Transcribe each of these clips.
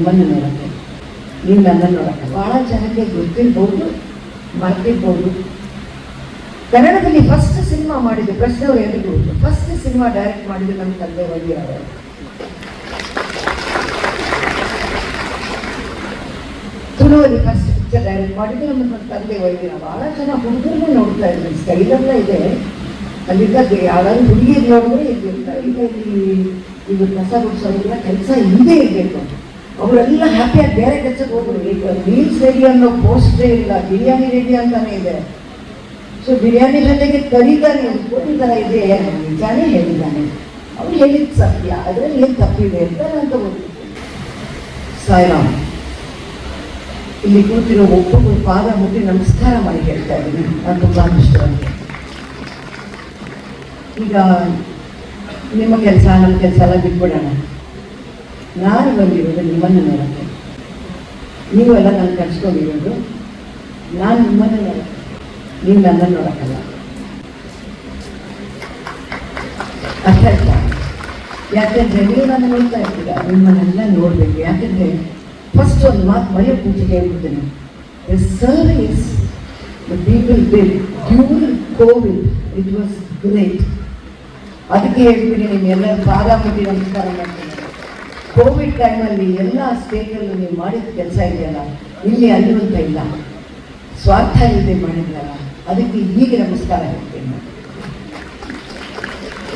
ನಿಮ್ಮನ್ನು ನೋಡೋಕ್ಕೆ, ನೀವು ನನ್ನನ್ನು ನೋಡೋಕ್ಕೆ. ಭಾಳ ಜನಕ್ಕೆ ಗೊತ್ತಿರ್ಬೋದು, ಮರ್ತಿರ್ಬೋದು. ಕನ್ನಡದಲ್ಲಿ ಫಸ್ಟ್ ಸಿನಿಮಾ ಮಾಡಿದ್ದು ಪ್ರಶ್ನೆಯವರು ಎಲ್ರಿಗೂ ಫಸ್ಟ್ ಸಿನಿಮಾ ಡೈರೆಕ್ಟ್ ಮಾಡಿದ್ದು ನಮ್ಮ ತಂದೆ ವೈದ್ಯರವರು. ತುಳುವಲ್ಲಿ ಫಸ್ಟ್ ಪಿಕ್ಚರ್ ಡೈರೆಕ್ಟ್ ಮಾಡಿದ್ದು ನಮ್ಮ ತಂದೆ ವೈದ್ಯರ. ಭಾಳ ಜನ ಹುಡುಗರನ್ನೇ ನೋಡ್ತಾ ಇದ್ರು, ಸ್ಟೈಲೆಲ್ಲ ಇದೆ ಅಲ್ಲಿದ್ದ. ಯಾವ್ದಾದ್ರು ಹುಡುಗಿರು ನೋಡಿದ್ರೆ ಇಲ್ಲಿರ್ತಾರೆ. ಈಗ ಇಲ್ಲಿ ಕಸ ಗುಡಿಸೋದ್ರಿಂದ ಕೆಲಸ ಹಿಂದೆ ಇರಬೇಕು. ಅವರೆಲ್ಲ ಹ್ಯಾಪಿಯಾಗಿ ಬೇರೆ ಕೆಲಸಕ್ಕೆ ಹೋಗ್ರು. ಈಗ ಮೀಲ್ಸ್ ರೆಡಿ ಅನ್ನೋ ಪೋಸ್ಟೇ ಇಲ್ಲ, ಬಿರಿಯಾನಿ ರೆಡಿ ಅಂತಾನೆ ಇದೆ. ಸೊ ಬಿರಿಯಾನಿ ಜೊತೆಗೆ ಕರಿದಾನೆ ಕೋಟಿ ಥರ ಇದೆ, ನಿಜಾನೇ ಹೇಳಿದ್ದಾನೆ. ಅವ್ರು ಹೇಳಿದ ಸತ್ಯ, ಅದರಲ್ಲಿ ಏನು ತಪ್ಪಿದೆ ಅಂತ ನಾನು ತಗೋತೀನಿ. ಸಾಯಿರಾಮ್, ಇಲ್ಲಿ ಕೂತಿರೋ ಒಬ್ಬೊಬ್ಬರು ಪಾದ ಮುಟ್ಟಿ ನಮಸ್ಕಾರ ಮಾಡಿ ಹೇಳ್ತಾ ಇದ್ದೀನಿ. ನಾನು ತುಂಬ ಇಷ್ಟವಾಗಿ. ಈಗ ನಿಮ್ಮ ಕೆಲಸ ನಮ್ಮ ಕೆಲಸ ಎಲ್ಲ ಬಿಟ್ಬಿಡೋಣ. ನಾನು ಬಂದಿರೋದು ನಿಮ್ಮನ್ನು ನೋಡೋಕ್ಕೆ, ನೀವೆಲ್ಲ ನಾನು ಕರ್ಸ್ಕೊಂಡಿರೋದು ನಾನು ನಿಮ್ಮನ್ನು ನೋಡೋಕ್ಕೆ, ನೀವು ನನ್ನನ್ನು ನೋಡೋಕ್ಕಲ್ಲ. ಅರ್ಥ ಆಯ್ತಾ? ಯಾಕೆಂದರೆ ನೀವು ನನ್ನ ನೋಡ್ತಾ ಇರ್ತೀರ, ನಿಮ್ಮನ್ನೆಲ್ಲ ನೋಡಬೇಕು. ಯಾಕೆಂದರೆ ಫಸ್ಟ್ ಒಂದು ಮಾತು ಮರೆಯೋ ಮುಂಚೆ ಹೇಳ್ಬಿಡ್ತೀನಿ. The service the people did during Covid, it was great. ಅದಕ್ಕೆ ಹೇಳ್ತೀನಿ, ನಿಮ್ಮೆಲ್ಲರೂ ಪಾದ ಮುಟ್ಟಿ ನಮಸ್ಕಾರ ಮಾಡ್ತೀನಿ. ಕೋವಿಡ್ ಟೈಮಲ್ಲಿ ಎಲ್ಲ ಸ್ಟೇಟಲ್ಲೂ ನೀವು ಮಾಡಿದ ಕೆಲಸ ಇದೆಯಲ್ಲ, ಇಲ್ಲಿ ಅಲ್ಲಿ ಅಂತ ಇಲ್ಲ, ಸ್ವಾರ್ಥ ಇಲ್ಲದೆ ಮಾಡಿದ್ರಲ್ಲ, ಅದಕ್ಕೆ ಹೀಗೆ ನಮಸ್ಕಾರ ಹೇಳ್ತೀನಿ ನಾನು.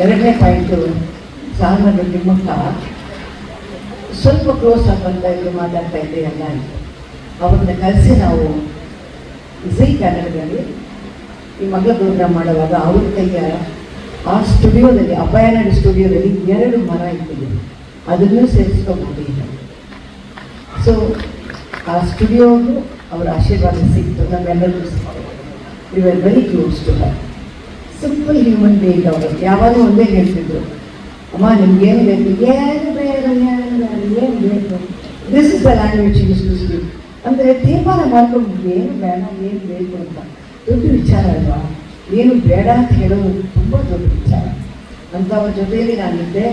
ಎರಡನೇ ಪಾಯಿಂಟು, ಸಾಲದ ತಿಮ್ಮಕ್ಕ ಸ್ವಲ್ಪ ಕ್ಲೋಸ್ ಆಗಿ ಬರ್ತಾ ಇದ್ರು, ಮಾತಾಡ್ತಾ ಇದ್ದೆ, ಎಲ್ಲ ಆಯಿತು. ಅವ್ರನ್ನ ಕರೆಸಿ ನಾವು ಝೀ ಕನ್ನಡದಲ್ಲಿ ಈ ಮಗಳ ಪ್ರೋಗ್ರಾಮ್ ಮಾಡುವಾಗ ಅವ್ರ ಕೈಯ ಆ ಸ್ಟುಡಿಯೋದಲ್ಲಿ, ಅಭಯನಾಡಿ ಸ್ಟುಡಿಯೋದಲ್ಲಿ 2 ಮರ ಇಟ್ಟಿದ್ದೀವಿ, ಅದನ್ನು ಸೇರಿಸ್ಕೊಂಡ್ಬಿಟ್ಟಿದ್ದೆ. ಸೊ ಆ ಸ್ಟುಡಿಯೋಗೂ ಅವರ ಆಶೀರ್ವಾದ ಸಿಕ್ತು ನಮ್ಮೆಲ್ಲರಿಗೂ. We are very close to her. Simple human being ಅವರು. ಯಾವಾಗಲೂ ಒಂದೇ ಹೇಳ್ತಿದ್ರು, ಅಮ್ಮ ನಿಮ್ಗೇನು ಬೇಕು, ಏನು ಬೇಡ, ಏನು ಬೇಕು, this is the language use to speak. ಅಂದರೆ ತೀರ್ಮಾನ ಮಾಡ್ಕೊಂಡು ಏನು ಬೇಡ, ಏನು ಬೇಕು ಅಂತ. ದೊಡ್ಡ ವಿಚಾರ ಅಲ್ವಾ? ಏನು ಬೇಡ ಅಂತ ಹೇಳೋದು ತುಂಬ ದೊಡ್ಡ ವಿಚಾರ. ಅಂಥವ್ರ ಜೊತೆಯಲ್ಲಿ ನಾನಿದ್ದೆ,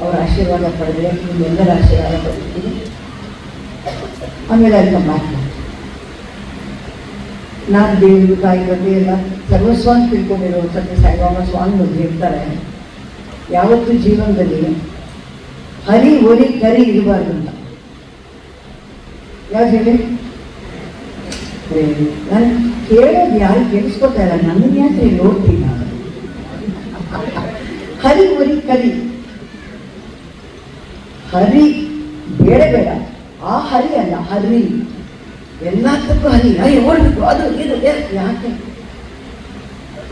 ಅವರ ಆಶೀರ್ವಾದ ಪಡೆದೆ, ನಿಮ್ಮೆಲ್ಲರ ಆಶೀರ್ವಾದ ಪಡೆದಿದ್ದೀನಿ. ಆಮೇಲೆ ಅಲ್ಲಿ ಮಾತು ನಾನು ದೇವರು ತಾಯಿ ಬಗ್ಗೆ ಎಲ್ಲ ಸರ್ವಸ್ವಾಮಿ ತಿಳ್ಕೊಂಡಿರೋ ಸತ್ಯ ಸಾಯಿಬಾಬಾ ಸ್ವಾಮಿ ಒಂದು ಹೇಳ್ತಾರೆ, ಯಾವತ್ತೂ ಜೀವನದಲ್ಲಿ ಹರಿ ಒರಿ ಕರಿ ಇರಬಾರ್ದು ಅಂತ. ಯಾರು ಹೇಳಿ? ನಾನು ಕೇಳೋದು ಯಾರು ಕೇಳಿಸ್ಕೊತಾ ಇಲ್ಲ, ನನಗೆ ಯಾಕೆ ನೋಡ್ತೀನಿ ನಾನು. ಹರಿ ಒರಿ ಕರಿ, ಹರಿ ಬೇಡ ಬೇಡ, ಆ ಹರಿ ಅಲ್ಲ, ಹರಿ ಎಲ್ಲದಕ್ಕೂ ಹರಿ. ಓಡಬೇಕು, ಅದು ಇದು ಯಾಕೆ?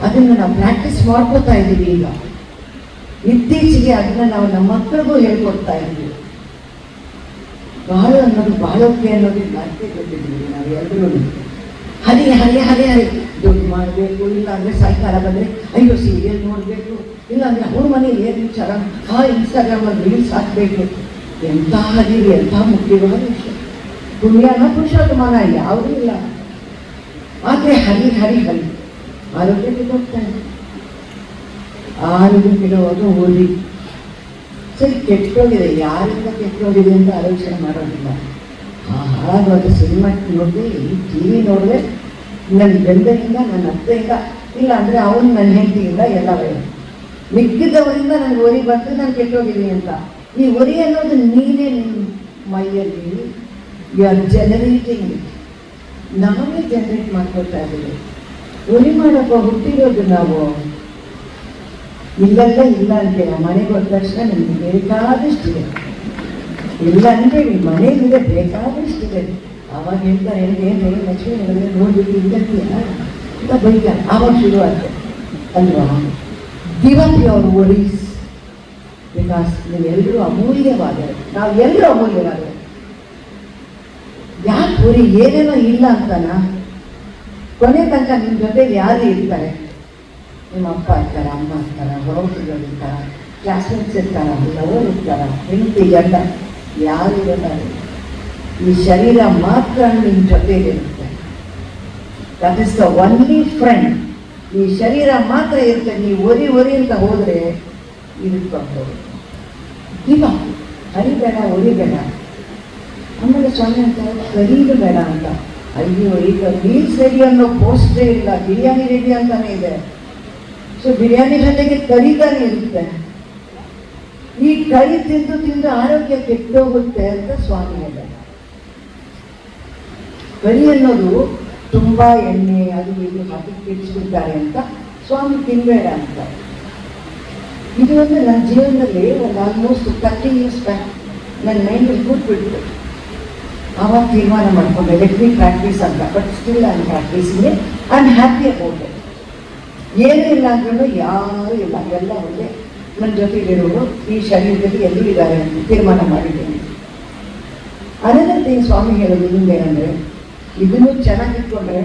ಅದನ್ನು ನಾವು ಪ್ರಾಕ್ಟೀಸ್ ಮಾಡ್ಕೋತಾ ಇದ್ದೀವಿ. ಈಗ ಇತ್ತೀಚೆಗೆ ಅದನ್ನು ನಾವು ನಮ್ಮ ಮಕ್ಕಳಿಗೂ ಹೇಳ್ಕೊಡ್ತಾ ಇದ್ದೀವಿ. ಬಾಳು ಅನ್ನೋದು, ಬಾಳೋಕೆ ಅನ್ನೋದು ಮತ್ತೆ ಗೊತ್ತಿದ್ದೀವಿ ನಾವು ಎಲ್ಲರೂ. ಹರಿ ಹರಿ ಹರಿ ಹರಿ ದುಡ್ಡು ಮಾಡಬೇಕು, ಇಲ್ಲ ಅಂದರೆ ಸಾಯಂಕಾಲ ಬಂದರೆ ಅಯ್ಯೋ ಸೀರಿಯಲ್ ನೋಡಬೇಕು, ಇಲ್ಲ ಅಂದರೆ ಅವ್ರ ಮನೇಲಿ ಏನು ವಿಚಾರ, ಇನ್ಸ್ಟಾಗ್ರಾಮಲ್ಲಿ ರೀಲ್ಸ್ ಹಾಕಬೇಕು. ಎಂಥ ಹರಿ, ಎಂಥ ಮುಖ್ಯವಾದ ವಿಷಯ. ಪುಣ್ಯನ ಪುರುಷೋತ್ತಮನ ಯಾವುದೂ ಇಲ್ಲ. ಆದರೆ ಹರಿ ಹರಿ ಹರಿ ಆರೋಗ್ಯಕ್ಕೆ ಹೋಗ್ತಾನೆ. ಆರೋಗ್ಯಕ್ಕಿರೋದು ಓದಿ ಸರಿ ಕೆಟ್ಟೋಗಿದೆ, ಯಾರಿಂದ ಕೆಟ್ಟೋಗಿದೆ ಅಂತ ಆಲೋಚನೆ ಮಾಡೋದಿಲ್ಲ. ಹಾಳಾಗೋದು ಸಿನಿಮಾ ನೋಡಿದೆ, ಈ ಟಿ ವಿ ನೋಡಿದೆ, ನನ್ನ ಗಂಡನಿಂದ, ನನ್ನ ಅತ್ತೆಯಿಂದ, ಇಲ್ಲ ಅಂದರೆ ಅವನು ನನ್ನ ಹೆಂಡತಿಯಿಂದ, ಎಲ್ಲ ಮಿಕ್ಕಿದವರಿಂದ ನನಗೆ ಒರಿ ಬಂದರೆ ನಾನು ಕೆಟ್ಟೋಗಿದ್ದೀನಿ ಅಂತ. ಈ ಒರಿ ಅನ್ನೋದು ನೀನೇ ನಿಮ್ಮ ಮೈಯಲ್ಲಿ ಯು ಆರ್ ಜನರೇಟಿಂಗ್ ಇಟ್. ನಾವೇ ಜನರೇಟ್ ಮಾಡ್ಕೊಳ್ತಾ ಇದ್ದೀವಿ. ಒರಿ ಮಾಡೋಕ್ಕೆ ಹುಟ್ಟಿರೋದು ನಾವು. ಇಲ್ಲೆಲ್ಲ ಇಲ್ಲ ಅಂತೀರ, ಮನೆಗೆ ಹೋದ ತಕ್ಷಣ ನಿಮಗೆ ಬೇಕಾದಷ್ಟಿದೆ. ಇಲ್ಲ ಅಂದರೆ ನಿಮ್ಮ ಮನೆಯಲ್ಲಿದೆ, ಬೇಕಾದಷ್ಟಿದೆ. ಆವಾಗ ಹೇಳ್ತಾರೆ, ಏನು ಲಕ್ಷ್ಮಿ ಹೇಳಿದ್ರೆ ನೋಡ್ಬಿಟ್ಟು ಇಲ್ಲಂತೀಯ ಅಂತ ಬೈತಾರೆ. ಆವಾಗ ಶುರು ಆಗ್ತದೆ ಅಲ್ವಾ? Give up your worries, because ನೀವೆಲ್ಲರೂ ಅಮೂಲ್ಯವಾದರೆ, ನಾವು ಎಲ್ಲರೂ ಅಮೂಲ್ಯವಾದರೆ. ಯಾಕೆ ಹೊರಿ ಏನೇನೋ ಇಲ್ಲ ಅಂತಾನ? ಕೊನೆ ತನಕ ನಿಮ್ಮ ಜೊತೆಗೆ ಯಾರು ಇರ್ತಾರೆ? ನಿಮ್ಮ ಅಪ್ಪ ಇರ್ತಾರ, ಅಮ್ಮ ಇರ್ತಾರ, ಹೊರಗಿಗಳು ಇರ್ತಾರ, ಕ್ಲಾಸ್ಮೇಟ್ಸ್ ಇರ್ತಾರ, ಲವರ್ ಇರ್ತಾರ, ಹೆಂಡತಿ ಗಂಡ, ಯಾರು ಇರೋದಾರೆ. ಈ ಶರೀರ ಮಾತ್ರ ನಿಮ್ಮ ಜೊತೆಗಿರುತ್ತೆ. That is the only friend. ಈ ಶರೀರ ಮಾತ್ರ ಇರುತ್ತೆ. ನೀವು ಒರಿ ಅಂತ ಹೋದರೆ ಇರುತ್ತೋದು. ಇಲ್ಲ ಹರಿಬೇಡ, ಒರಿಬೇಡ. ಆಮೇಲೆ ಸ್ವಾಮಿ ಅಂತ ಕರೀದು ಬೇಡ ಅಂತ. ಅಯ್ಯೋ, ಈಗ ಮೀಲ್ಸ್ ರೆಡಿ ಅನ್ನೋ ಪೋಸ್ಟೇ ಇಲ್ಲ, ಬಿರಿಯಾನಿ ರೆಡಿ ಅಂತಾನೆ ಇದೆ. ಸೊ ಬಿರಿಯಾನಿ ಜೊತೆಗೆ ಕರಿಗಾನೆ ಇರುತ್ತೆ. ಈ ಕರಿ ತಿಂದು ತಿಂದು ಆರೋಗ್ಯ ಕೆಟ್ಟೋಗುತ್ತೆ ಅಂತ ಸ್ವಾಮಿ ಹೇಳಿದ್ದಾರೆ. ಕರಿ ಅನ್ನೋದು ತುಂಬಾ ಎಣ್ಣೆ ಅದು ಇದು ಹಾಕಿ ಕೆಡಿಸ್ಬಿಡ್ತಾರೆ ಅಂತ ಸ್ವಾಮಿ ತಿನ್ಬೇಡ ಅಂತ. ಇದು ಒಂದು ನನ್ನ ಜೀವನದಲ್ಲಿ ಒಂದು ಆಲ್ಮೋಸ್ಟ್ 30 years ಬ್ಯಾಕ್ ನನ್ನ ಮೈಂಡಲ್ಲಿ ಕೂತ್ಬಿಟ್ಟು ಆವಾಗ ತೀರ್ಮಾನ ಮಾಡ್ಕೊಂಡೆ, ಲೆಟ್ ಮಿ ಪ್ರಾಕ್ಟೀಸ್ ಅಂತ. But still I am practising it. I am happy about it. ಏನೂ ಇಲ್ಲ ಅಂದ್ರೂ ಯಾರೂ ಇಲ್ಲ, ಎಲ್ಲ ಒಂದೇ ನನ್ನ ಜೊತೆಗಿರೋರು ಈ ಶರೀರದಲ್ಲಿ ಎಲ್ಲೂ ಇದ್ದಾರೆ ಅಂತ ತೀರ್ಮಾನ ಮಾಡಿದ್ದೀನಿ. ಅನದರ್ ಥಿಂಗ್ ಸ್ವಾಮಿ ಹೇಳೋದು ನಿಮ್ದೇನೆಂದರೆ, ಇದನ್ನು ಚೆನ್ನಾಗಿಟ್ಕೊಂಡ್ರೆ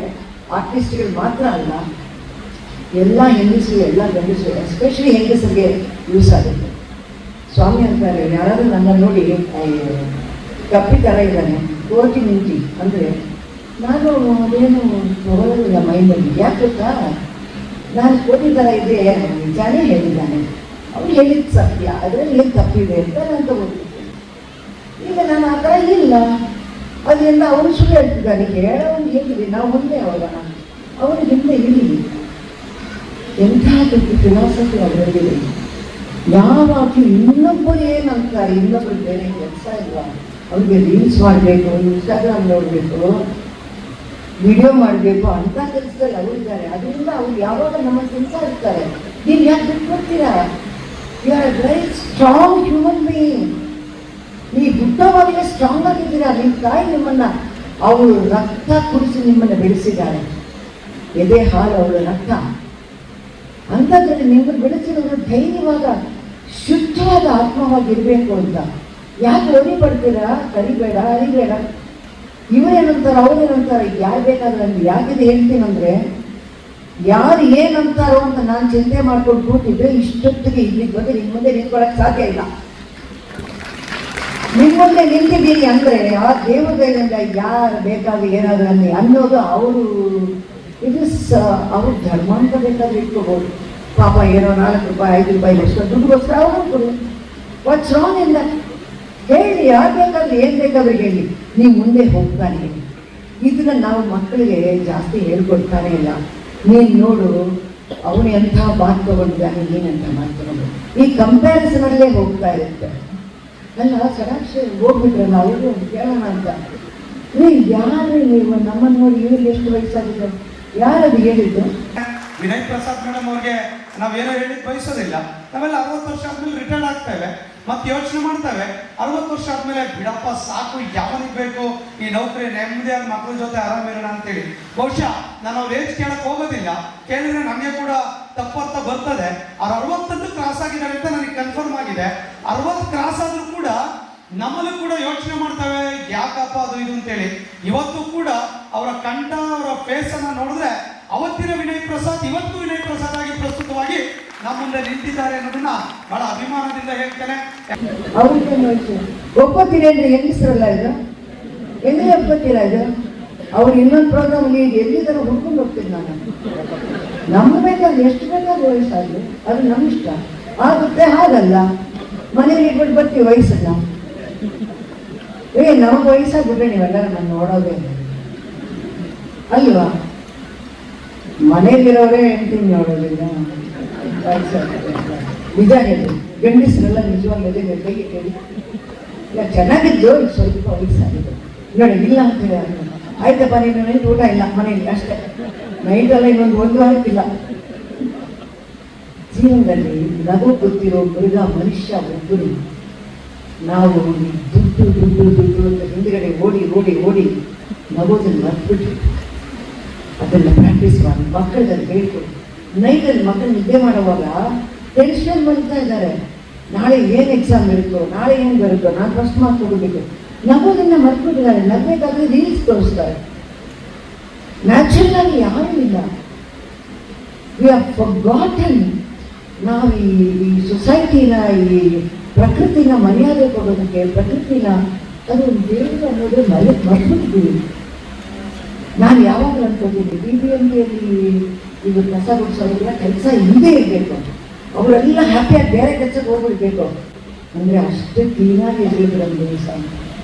ಆರ್ಟಿಸ್ಟ್ಗಳು ಮಾತ್ರ ಅಲ್ಲ, ಎಲ್ಲ ಹೆಂಗಸರು ಎಲ್ಲ ಗಂಡಸರು ಎಸ್ಪೆಷಲಿ ಹೆಂಗಸರಿಗೆ ಯೂಸ್ ಆಗುತ್ತೆ. ಸ್ವಾಮಿ ಅಂತಾರೆ, ಯಾರಾದರೂ ನನ್ನ ನೋಡಿ ಕಪ್ಪಿ ಥರ ಇದ್ದಾನೆ ಕೋಟಿ ನಿಂತಿ ಅಂದರೆ ನಾನು ಅದೇನು ತಗೊಳ್ಳೋದಿಲ್ಲ ಮೈಂಡಲ್ಲಿ. ಯಾಕೆ ಗೊತ್ತಾ, ನಾನು ಕೋಟಿ ಥರ ಇದ್ದರೆ ನಿಜಾನೇ ಹೇಳಿದ್ದಾನೆ, ಅವ್ರು ಹೇಳಿದ್ದು ಸತ್ಯ, ಅದರಲ್ಲಿ ಏನು ತಪ್ಪಿದೆ ಅಂತ ನಾನು ತಗೊಳ್ತಿದ್ದೆ. ಈಗ ನಾನು ಆ ಥರ ಇಲ್ಲ, ಅದರಿಂದ ಅವನು ಸುಳ್ಳು ಹೇಳ್ತಿದ್ದಾನೆ, ಹೇಳೋನು ಹೇಗಿದೆ, ನಾವು ಮುಂದೆ ಅವನ ಹಿಂದೆ ಇರಲಿ. ಎಂಥ ದೊಡ್ಡ ಫಿಲಾಸಫಿ ಅದರಲ್ಲಿದೆ. ಯಾವಾಗಲೂ ಇನ್ನೊಬ್ಬರು ಏನಂತಾರೆ, ಇನ್ನೊಬ್ಬರು ಬೇರೆ ಕೆಲಸ ಇಲ್ಲ, ಅವ್ರಿಗೆ ರೀಲ್ಸ್ ಮಾಡಬೇಕು, ಇನ್ಸ್ಟಾಗ್ರಾಮ್ ನೋಡಬೇಕು, ವಿಡಿಯೋ ಮಾಡಬೇಕು ಅಂತ ಕೆಲಸದಲ್ಲಿ ಅವರಿದ್ದಾರೆ. ಅದರಿಂದ ಅವ್ರು ಯಾವಾಗ ನಮ್ಮ ಕೆಲಸ ಇರ್ತಾರೆ. ನೀವು ಯಾಕೆ ಬಿಟ್ಕೊಡ್ತೀರಾ? You are a very strong human being. ನೀವು ಹುಟ್ಟೋವಾಗಲೇ ಸ್ಟ್ರಾಂಗ್ ಆಗಿದ್ದೀರಾ. ನಿಮ್ಮ ತಾಯಿ ನಿಮ್ಮನ್ನ ಅವರು ರಕ್ತ ಕುಡಿಸಿ ನಿಮ್ಮನ್ನು ಬೆಳೆಸಿದ್ದಾರೆ. ಎದೆ ಹಾಲು ಅವಳ ರಕ್ತ ಅಂತಂದ್ರೆ ನಿಮ್ಮನ್ನು ಬೆಳೆಸಿರೋರು ಧೈರ್ಯವಾದ ಶುದ್ಧವಾದ ಆತ್ಮವಾಗಿರ್ಬೇಕು ಅಂತ. ಯಾಕೆ ಒಡಿ ಪಡ್ತೀರಾ? ಕರಿಬೇಡ, ಅರಿಬೇಡ, ಇವರೇನಂತಾರೆ ಅವ್ರೇನಂತಾರೆ, ಯಾರು ಬೇಕಾದ್ರೆ ಅಂದ್ರೆ ಯಾಕಿದೆ ಹೇಳ್ತೀನಂದ್ರೆ, ಯಾರು ಏನಂತಾರೋ ಅಂತ ನಾನು ಚಿಂತೆ ಮಾಡ್ಕೊಂಡು ಕೂತಿದ್ರೆ ಇಷ್ಟೊತ್ತಿಗೆ ಇಲ್ಲಿಗೆ ಬಂದು ನಿಮ್ಮ ಮುಂದೆ ನಿಂತ್ಕೊಳ್ಳೋಕೆ ಸಾಧ್ಯ ಇಲ್ಲ. ನಿಮ್ಮ ಮುಂದೆ ನಿಂತಿದ್ದೀರಿ ಅಂದರೆ ಆ ದೇವದೈದಿಂದ ಯಾರು ಬೇಕಾದ್ರೆ ಏನಾದರೂ ಅನ್ನಿ ಅನ್ನೋದು ಅವರು ಇದು ಅವ್ರ ಧರ್ಮ ಅಂತ ಬೇಕಾದ್ರೆ ಇಟ್ಕೋಬೋದು. ಪಾಪ ಏನೋ 4 ರೂಪಾಯಿ 5 ರೂಪಾಯಿ ಎಷ್ಟು ದುಡ್ಡುಗೋಸ್ಕರ ಅವರು ಕೊಡು. ವಾಟ್ಸ್ ರಾಂಗ್ ಇಂದ ಹೇಳಿ, ಯಾರು ಬೇಕಾದ್ರೆ ಏನು ಬೇಕಾದ್ರೆ ಹೇಳಿ, ನೀವು ಮುಂದೆ ಹೋಗ್ತಾನೆ ಹೇಳಿ. ಇದನ್ನ ನಾವು ಮಕ್ಕಳಿಗೆ ಜಾಸ್ತಿ ಹೇಳ್ಕೊಡ್ತಾನೆ ಇಲ್ಲ. ನೀನು ನೋಡು ಅವನು ಎಂಥ ಮಾತು ತಗೊಂಡಿದ್ದಾನೆ, ನೀನಂತ ಮಾತು ತಗೊಂಡು ಈ ಕಂಪ್ಯಾರಿಸನಲ್ಲೇ ಹೋಗ್ತಾ ಇರುತ್ತೆ. ಅಲ್ಲ ಸರಾಕ್ಷಿ ಹೋಗ್ಬಿಟ್ರೆ ನಾವು ಕೇಳೋಣ ಅಂತ. ಯಾರು ನೀವು ನಮ್ಮನ್ನು ನೋಡಿ ಇವ್ರಿಗೆ ಎಷ್ಟು ವಯಸ್ಸಾಗಿದೆ, ಯಾರದು ಹೇಳಿದ್ದು? ವಿನಯ್ ಪ್ರಸಾದ್ ಮೇಡಮ್ ಅವ್ರಿಗೆ ನಾವೇನೋ ಹೇಳಿದ್ ಬಯಸೋದಿಲ್ಲ. ನಾವೆಲ್ಲ 60 ವರ್ಷ ಆದ್ಮೇಲೆ ರಿಟೈರ್ಡ್ ಆಗ್ತೇವೆ, ಮತ್ತೆ ಯೋಚನೆ ಮಾಡ್ತೇವೆ 60 ವರ್ಷ ಆದ್ಮೇಲೆ ಬಿಡಪ್ಪ ಸಾಕು, ಯಾವನಿಗೆ ಬೇಕು ಈ ನೌಕರಿ, ನೆಮ್ಮದಿಯಾದ ಮಕ್ಕಳ ಜೊತೆ ಆರಾಮಿರೋಣ ಅಂತೇಳಿ. ಬಹುಶಃ ನಾನು ಅವ್ರ ಏಜ್ ಕೇಳಕ್ ಹೋಗೋದಿಲ್ಲ, ಕೇಳಿದ್ರೆ ನನಗೆ ಕೂಡ ತಪ್ಪರ್ಥ ಬರ್ತದೆ. ಅವ್ರು 60 ಕ್ರಾಸ್ ಆಗಿದ್ದಾರೆ ಅಂತ ನನಗೆ ಕನ್ಫರ್ಮ್ ಆಗಿದೆ. 60 ಕ್ರಾಸ್ ಆದ್ರೂ ಕೂಡ ನಮ್ಮಲ್ಲೂ ಕೂಡ ಯೋಚನೆ ಮಾಡ್ತೇವೆ, ಯಾಕಪ್ಪ ಅದು ಇದು ಅಂತೇಳಿ. ಇವತ್ತು ಕೂಡ ಅವರ ಕಂಠ, ಅವರ ಫೇಸ್ ಅನ್ನ ನೋಡಿದ್ರೆ ಅವತ್ತಿನ ವಿನಯ್ ಪ್ರಸಾದ್ ಇವತ್ತು ವಿನಯ್ ಪ್ರಸಾದ್ ಆಗಿ ಪ್ರಸ್ತುತವಾಗಿ ನಮ್ಮ ಮುಂದೆ ನಿಂತಿದ್ದಾರೆ ಅನ್ನೋದನ್ನ ಬಹಳ ಅಭಿಮಾನದಿಂದ ಹೇಳ್ತೇನೆ. ಒಪ್ಪತ್ತೀರಿ ಅಂದ್ರೆ ಹೆಂಗಸರಲ್ಲ ಇದು, ಎಲ್ಲಿ ಒಪ್ಪತ್ತೀರಾ ಇದು? ಅವ್ರು ಇನ್ನೊಂದು ಪ್ರೋಗ್ರಾಮ್ ಎಲ್ಲಿದ್ದಾರೆ ಹುಡ್ಕೊಂಡು ಹೋಗ್ತೀನಿ ನಾನು. ನಮ್ಗೆ ಬೇಕಾದ್ರೆ ಎಷ್ಟು ಬೇಕಾದ್ರೆ ವಯಸ್ಸಾಗಲಿ, ಅದು ನಮ್ಮ ಇಷ್ಟ. ಆಗುತ್ತೆ ಹಾಗಲ್ಲ, ಮನೇಲಿ ಇಟ್ಬಿಟ್ಟು ಬರ್ತೀವಿ ವಯಸ್ಸನ್ನ. ನಮಗೆ ವಯಸ್ಸಾಗ್ಬಿಟ್ರೆ ನೀವೆಲ್ಲ ನಾನು ನೋಡೋದೇ ಅಲ್ವಾ? ಮನೇಲಿರೋರೇ ಹೆಂಡತಿ ನೋಡೋದಿಲ್ಲ, ವಯಸ್ಸಾಗ್ತದೆ. ನಿಜ ಹೇಳಿ, ಗಂಡಸರೆಲ್ಲ ನಿಜವಾಗ್ಲೂ ಕೈ ಕೇಳಿ ಇಲ್ಲ ಚೆನ್ನಾಗಿದ್ದು ಸ್ವಲ್ಪ ವಯಸ್ಸಾಗಿದೆ ನೋಡಿ, ಇಲ್ಲ ಅಂತ ಹೇಳಿ ಆಯ್ತಪ್ಪ ನೀನು ನೈಟ್ ಊಟ ಇಲ್ಲ ಮನೆಯಲ್ಲಿ ಅಷ್ಟೇ, ನೈಟೆಲ್ಲ ಇನ್ನೊಂದು ವಾರಕ್ಕಿಲ್ಲ. ಜೀವನದಲ್ಲಿ ನಗು ಗೊತ್ತಿರೋ ಮೃಗ ಮನುಷ್ಯ ಒಬ್ಬರು. ನಾವು ದುಡ್ಡು ದುಡ್ಡು ದುಡ್ಡು ಅಂತ ಹಿಂದುಗಡೆ ಓಡಿ ಓಡಿ ಓಡಿ ನಗೋದನ್ನು ಮರ್ತ್ಬಿಟ್ವಿ. ಅದನ್ನು ಪ್ರಾಕ್ಟೀಸ್ ಮಾಡಿ ಮಕ್ಕಳಲ್ಲಿ ಹೇಳ್ಕೊಡಿ. ನೈಟಲ್ಲಿ ಮಕ್ಕಳು ನಿದ್ದೆ ಮಾಡುವಾಗ ಟೆನ್ಷನ್ ಮಾಡ್ತಾ ಇದ್ದಾರೆ, ನಾಳೆ ಏನು ಎಕ್ಸಾಮ್ ಇರುತ್ತೋ, ನಾಳೆ ಏನು ಬರುತ್ತೋ, ನಾನು ಫಸ್ಟ್ ಮಾರ್ಕ್ ತಗೋಬೇಕು. ನಗೋದನ್ನು ಮರ್ತ್ಬಿಟ್ಟಿದ್ದಾರೆ. ನಗಬೇಕಾದ್ರೆ ರೀಲ್ಸ್ ತೋರಿಸ್ತಾರೆ. ನ್ಯಾಚುರಲ್ ಆಗಿ ಯಾರೂ ಇಲ್ಲ. We are forgotten. ನಾವು ಈ ಸೊಸೈಟಿನ, ಈ ಪ್ರಕೃತಿನ ಮರ್ಯಾದೆ ಕೊಡೋದಕ್ಕೆ, ಪ್ರಕೃತಿನ ಅದು ದೇವರು ಅನ್ನೋದು ಮರ್ತ್ಬಿಟ್ಟಿದ್ದೀವಿ. ನಾನು ಯಾವಾಗಲೂ ಅನ್ಕೋತೀನಿ, BBMPಯಲ್ಲಿ ಇದು ಕಸ ಗುಡಿಸೋರಿಗೆಲ್ಲ ಕೆಲಸ ಹಿಂದೆ ಇರಬೇಕು, ಅವರೆಲ್ಲ ಹ್ಯಾಪಿಯಾಗಿ ಬೇರೆ ಕೆಲಸಕ್ಕೆ ಹೋಗ್ಬಿಡ್ಬೇಕು ಅಂದರೆ ಅಷ್ಟು ಕ್ಲೀನಾಗಿ ಇರಲಿಕ್ಕೆ ನಮ್ಮ ದೇಶ.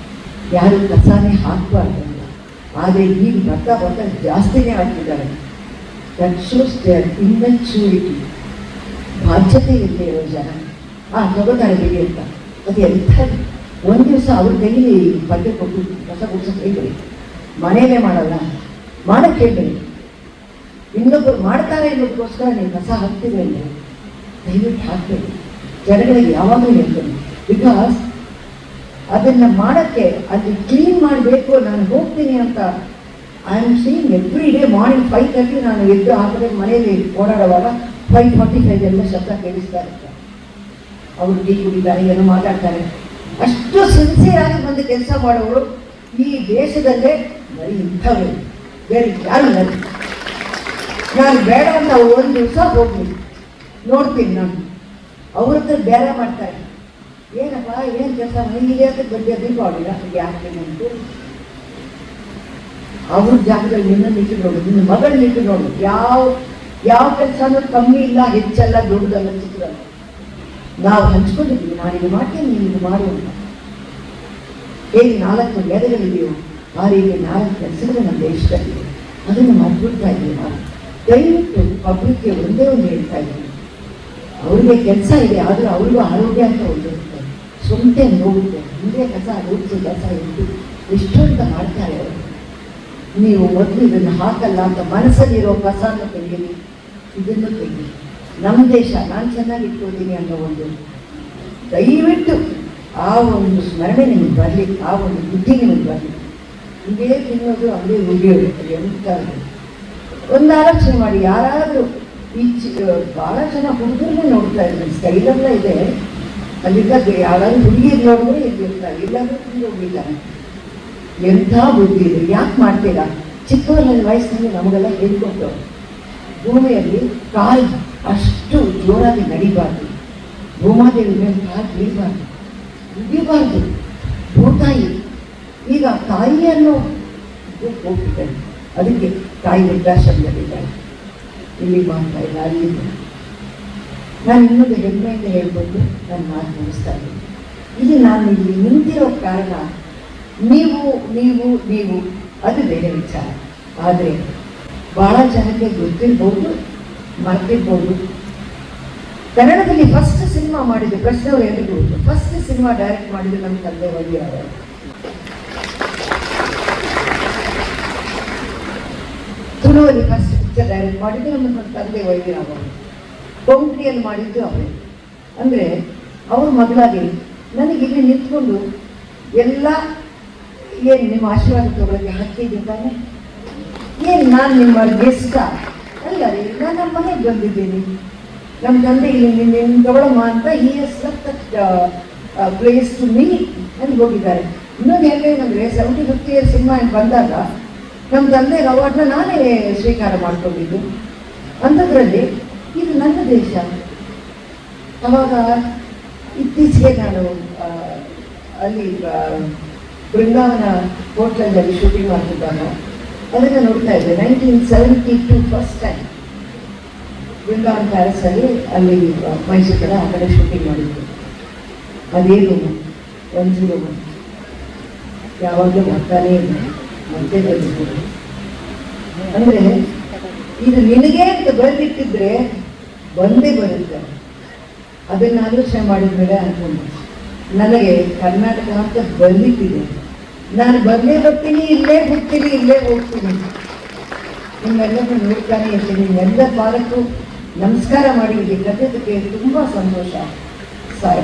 ಯಾರು ಕಸಾನೇ ಹಾಕಬಾರ್ದು. ಆದರೆ ಈಗ ಬರ್ತಾ ಬರ್ತಾ ಜಾಸ್ತಿನೇ ಆಗ್ತಿದ್ದಾರೆ. That shows their immaturity. ಬಾಧ್ಯತೆ ಇಲ್ಲದೆ ಇರೋ ಜನ ತಗೋತಾರೆ ಬಿಡಿ ಅಂತ. ಅದು ಎಂಥ ಒಂದು ದಿವಸ ಅವ್ರ ಕೈಲಿ ಬಟ್ಟೆ ಕೊಟ್ಟು ಕಸ ಗುಡ್ಸೋಕೆ ಹೇಳ್ಬೇಡಿ, ಮನೇಲೇ ಮಾಡಲ್ಲ, ಮಾಡಕ್ಕೆ ಹೇಳ್ಬೇಡಿ. ಇನ್ನೊಬ್ಬರು ಮಾಡ್ತಾರೆ ಅನ್ನೋದಕ್ಕೋಸ್ಕರ ನೀವು ಕಸ ಹಾಕ್ತೀವಿ ಅಂದರೆ ದಯವಿಟ್ಟು ಹಾಕ್ಬೇಡಿ. ಜನಗಳಿಗೆ ಯಾವಾಗಲೂ ಹೇಳ್ತೀನಿ, ಬಿಕಾಸ್ ಅದನ್ನು ಮಾಡೋಕ್ಕೆ ಅಲ್ಲಿ ಕ್ಲೀನ್ ಮಾಡಬೇಕು. ನಾನು ಹೋಗ್ತೀನಿ ಅಂತ I am seeing every day morning 5:30 ನಾನು ಎದ್ದು ಹಾಕಿದ್ರೆ ಮನೆಯಲ್ಲಿ ಓಡಾಡುವಾಗ 5:45 ಎಲ್ಲ ಶಬ್ದ ಕೇಳಿಸ್ತಾ ಇರ್ತಾರೆ. ಅವರು ಟೀ ಕುಡಿತಾರೆ, ಏನೋ ಮಾತಾಡ್ತಾರೆ. ಅಷ್ಟು ಸಿನ್ಸಿಯರಾಗಿ ಬಂದು ಕೆಲಸ ಮಾಡೋರು ಈ ದೇಶದಲ್ಲೇ ಬರೀ ಇಂಥವ್ರು, ಬೇರೆ ಯಾರು ಇಲ್ಲ. ನಾನು ಬೇಡ ಅಂತ ಒಂದು ದಿವಸ ಹೋಗ್ಲಿ ನೋಡ್ತೀನಿ. ನಾನು ಅವ್ರ ಹತ್ರ ಬೇರೆ ಮಾಡ್ತಾರೆ, ಏನಪ್ಪ ಏನು ಕೆಲಸ ಮನೆಗೆ ಅಂತ ಬಂದು ದೀಪಾವಳಿ ಯಾಕೆ ಅಂತು ಅವ್ರ ಜಾಗದಲ್ಲಿ ನಿನ್ನನ್ನು ಇಟ್ಟು ನೋಡು, ನಿನ್ನ ಮಗಳನ್ನ ಇಟ್ಟು ನೋಡು. ಯಾವ ಕೆಲಸನೂ ಕಮ್ಮಿ ಇಲ್ಲ, ಹೆಚ್ಚಲ್ಲ, ದೊಡ್ಡದಲ್ಲ, ಚಿಕ್ಕದಲ್ಲ. ನಾವು ಹಂಚ್ಕೊಂಡಿದ್ದೀವಿ, ನಾನಿಗೆ ಮಾಡ್ತೀನಿ, ನೀನು ಮಾಡು ಅಂತ. ಹೇಗೆ 4 ವೇದಗಳಿದೆಯೋ ಆ ರೀತಿ 4 ಕೆಲಸಗಳು ನಮ್ಮ ದೇಶದಲ್ಲಿದೆ. ಅದನ್ನು ಮಾಡ್ಬಿಡ್ತಾ ಇದ್ದೀವಿ. ನಾವು ದಯವಿಟ್ಟು ಪಬ್ಲಿಕ್ಗೆ ಒಂದೇ ಒಂದು ಹೇಳ್ತಾ ಇದ್ದೀವಿ, ಅವ್ರಿಗೆ ಕೆಲಸ ಇದೆ, ಆದರೂ ಅವ್ರಿಗೂ ಆರೋಗ್ಯ ಅಂತ ಒಂದಿರುತ್ತೆ. ಸ್ವಂತ ನೋಡುತ್ತೆ, ಹಿಂದೆ ಕಸ ರೂಪಿಸಿ ಕಸ ಇಟ್ಟು ಎಷ್ಟೊಂತ ಮಾಡ್ತಾರೆ ಅವರು. ನೀವು ಮೊದಲು ಇದನ್ನು ಹಾಕಲ್ಲ ಅಂತ ಮನಸ್ಸಲ್ಲಿರೋ ಕಸನ ತೆಗೀರಿ, ಇದನ್ನು ತೆಗೀರಿ. ನಮ್ಮ ದೇಶ ನಾನು ಚೆನ್ನಾಗಿ ಇಟ್ಕೊಳ್ತೀನಿ ಅನ್ನೋ ಒಂದು ದಯವಿಟ್ಟು ಆ ಒಂದು ಸ್ಮರಣೆ ನಿಮಗೆ ಬರಲಿ, ಆ ಒಂದು ಬುದ್ಧಿ ನಿಮಗೆ ಬರಲಿ. ಹಿಂಗೆ ತಿನ್ನೋದು ಹಂಗೆ ಉಗಿಯೋದು ಎಂತ ಒಂದು ಆಲೋಚನೆ ಮಾಡಿ. ಯಾರಾದರೂ ಭಾಳ ಜನ ಹುಡುಗರನ್ನೇ ನೋಡ್ತಾ ಇದ್ದಾರೆ, ಸ್ಟೈಲೆಲ್ಲ ಇದೆ. ಅಲ್ಲಿದ್ದ ಯಾರಾದ್ರೂ ಹುಡುಗಿರು ನೋಡಿದ್ರೆ ಇಲ್ಲಿರ್ತಾರೆ, ಇಲ್ಲಾದ್ರೂ ತಿಂದು ಹೋಗಿದ್ದಾರೆ. ಎಂಥ ಬುದ್ಧಿ ಇದೆ, ಯಾಕೆ ಮಾಡ್ತೀರಾ? ಚಿಕ್ಕವರಲ್ಲಿ ವಯಸ್ಸಿನಲ್ಲಿ ನಮಗೆಲ್ಲ ಹೇಳ್ಕೊಟ್ಟು ಭೂಮಿಯಲ್ಲಿ ಕಾಲು ಅಷ್ಟು ಜೋರಾಗಿ ನಡಿಬಾರ್ದು, ಭೂಮಾದೇವಿ ಮೇಲೆ ಕಾಲು ಬೀಳಬಾರ್ದು, ಉಗಿಬಾರ್ದು. ಭೂತಾಯಿ ಈಗ ತಾಯಿಯನ್ನು ಹೋಗ್ತಿದ್ದಾರೆ, ಅದಕ್ಕೆ ತಾಯಿ ವೃದ್ಧಾಶ್ರಮದಲ್ಲಿದ್ದಾರೆ, ಇಲ್ಲಿ ಮಾಡ್ತಾ ಇಲ್ಲ, ಅಲ್ಲಿಲ್ಲ. ನಾನು ಇನ್ನೊಂದು ಹೆಮ್ಮೆಯಿಂದ ಹೇಳ್ಬೋದು ನಾನು ಮಾತು ಮುಗಿಸ್ತಾ ಇದ್ದೀನಿ. ಇಲ್ಲಿ ನಾನು ಇಲ್ಲಿ ನಿಂತಿರೋ ಕಾರಣ ನೀವು ನೀವು ನೀವು ಅದು ಬೇರೆ ವಿಚಾರ. ಆದರೆ ಭಾಳ ಜನಕ್ಕೆ ಗೊತ್ತಿರ್ಬೋದು, ಮರ್ತಿರ್ಬೋದು. ಕನ್ನಡದಲ್ಲಿ ಫಸ್ಟ್ ಸಿನಿಮಾ ಮಾಡಿದ್ದು ಪ್ರಶ್ನೆಯವರು ಎಲ್ರಿಗೂ ಫಸ್ಟ್ ಸಿನಿಮಾ ಡೈರೆಕ್ಟ್ ಮಾಡಿದ್ದು ನಮ್ಮ ತಂದೆ ವೈದ್ಯರವರು. ತುಳುವಲ್ಲಿ ಫಸ್ಟ್ ಪಿಕ್ಚರ್ ಡೈರೆಕ್ಟ್ ಮಾಡಿದ್ದು ನಮ್ಮ ತಂದೆ ವೈದ್ಯರವರು. ಕೊಂಕಣಿಯಲ್ಲಿ ಮಾಡಿದ್ದು ಅವರೇ. ಅಂದರೆ ಅವ್ರ ಮಗಳಾಗಿ ನನಗೆ ಇಲ್ಲಿ ನಿಂತ್ಕೊಂಡು ಎಲ್ಲ ಏನು ನಿಮ್ಮ ಆಶೀರ್ವಾದ ತಗೊಳ್ಳೋಕ್ಕೆ ಹಾಕಿದ್ದೀನಿ ತಾನೆ, ಏನು ನಾನು ನಿಮ್ಮ ಗೆಸ್ಟ ಅಲ್ಲ ರೀ, ನಾನು ನಮ್ಮ ಮನೆಗೆ ಬಂದಿದ್ದೀನಿ. ನಮ್ಮ ತಂದೆ ಇಲ್ಲಿ ನಿನ್ನ ತಗೊಳ್ಳಮ್ಮ ಅಂತ ಪ್ಲೇಸ್ ಟು ಮೀ ಅಂತ ಹೋಗಿದ್ದಾರೆ. ಇನ್ನೊಂದು ಹೇಳಬೇಕಂದ್ರೆ 70-50 ಇಯರ್ ಸಿನಿಮಾ ಬಂದಾಗ ನಮ್ಮ ತಂದೆ ಅವಾರ್ಡ್ನ ನಾನೇ ಸ್ವೀಕಾರ ಮಾಡ್ಕೊಂಡಿದ್ದು. ಅಂಥದ್ರಲ್ಲಿ ಇದು ನನ್ನ ದೇಶ. ಅವಾಗ ಇತ್ತೀಚೆಗೆ ನಾನು ಅಲ್ಲಿ ಬೃಂದಾವನ ಹೋಟ್ಲಲ್ಲಿ ಶೂಟಿಂಗ್ ಮಾಡ್ತಿದ್ದಾಗ ಅದನ್ನು ನೋಡ್ತಾ ಇದ್ದೆ. 1972 ಫಸ್ಟ್ ಟೈಮ್ ಬೃಂದಾವನ್ ಪ್ಯಾಲೇಸಲ್ಲಿ ಅಲ್ಲಿ ಮೈಸೂರು ಕಡೆ ಆ ಕಡೆ ಶೂಟಿಂಗ್ ಮಾಡಿದ್ದು. ಅದೇನು 101 ಯಾವಾಗಲೂ ಬರ್ತಾನೇ ಇದೆ, ಮತ್ತೆ ಬಂದಿದ್ದು. ಅಂದರೆ ಇದು ನಿನಗೆ ಅಂತ ಬರೆದಿಟ್ಟಿದ್ರೆ ಬಂದೇ ಬರುತ್ತೆ. ಅದನ್ನು ಆಲೋಚನೆ ಮಾಡಿದ್ಮೇಲೆ ಅನ್ಕೊಂಡು ನನಗೆ ಕರ್ನಾಟಕ ಅಂತ ಬಂದಿಟ್ಟಿದೆ. ನಾನು ಬಂದೇ ಬರ್ತೀನಿ, ಇಲ್ಲೇ ಬಿಡ್ತೀನಿ, ಇಲ್ಲೇ ಹೋಗ್ತೀನಿ. ನಿಮ್ಮೆಲ್ಲರೂ ನೋಡ್ತಾನೆ ಇರ್ತೀನಿ. ನಿಮ್ಮೆಲ್ಲ ಪಾಲಕ್ಕೂ ನಮಸ್ಕಾರ ಮಾಡಿ ಇಲ್ಲಿ ಕರೆದಕ್ಕೆ ತುಂಬ ಸಂತೋಷ. ಸಾಯ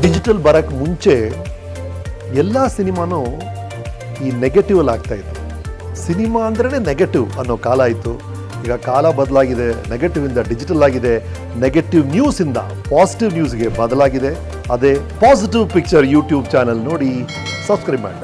ಡಿಜಿಟಲ್ ಬರೋಕ್ಕೆ ಮುಂಚೆ ಎಲ್ಲ ಸಿನಿಮಾನೂ ಈ ನೆಗೆಟಿವಲ್ಲಿ ಆಗ್ತಾಯಿತ್ತು. ಸಿನಿಮಾ ಅಂದ್ರೇ ನೆಗೆಟಿವ್ ಅನ್ನೋ ಕಾಲ ಇತ್ತು. ಈಗ ಕಾಲ ಬದಲಾಗಿದೆ, ನೆಗೆಟಿವಿಂದ ಡಿಜಿಟಲ್ ಆಗಿದೆ, ನೆಗೆಟಿವ್ ನ್ಯೂಸಿಂದ ಪಾಸಿಟಿವ್ ನ್ಯೂಸ್ಗೆ ಬದಲಾಗಿದೆ. ಅದೇ ಪಾಸಿಟಿವ್ ಪಿಕ್ಚರ್ ಯೂಟ್ಯೂಬ್ ಚಾನಲ್ ನೋಡಿ ಸಬ್ಸ್ಕ್ರೈಬ್ ಮಾಡಿ.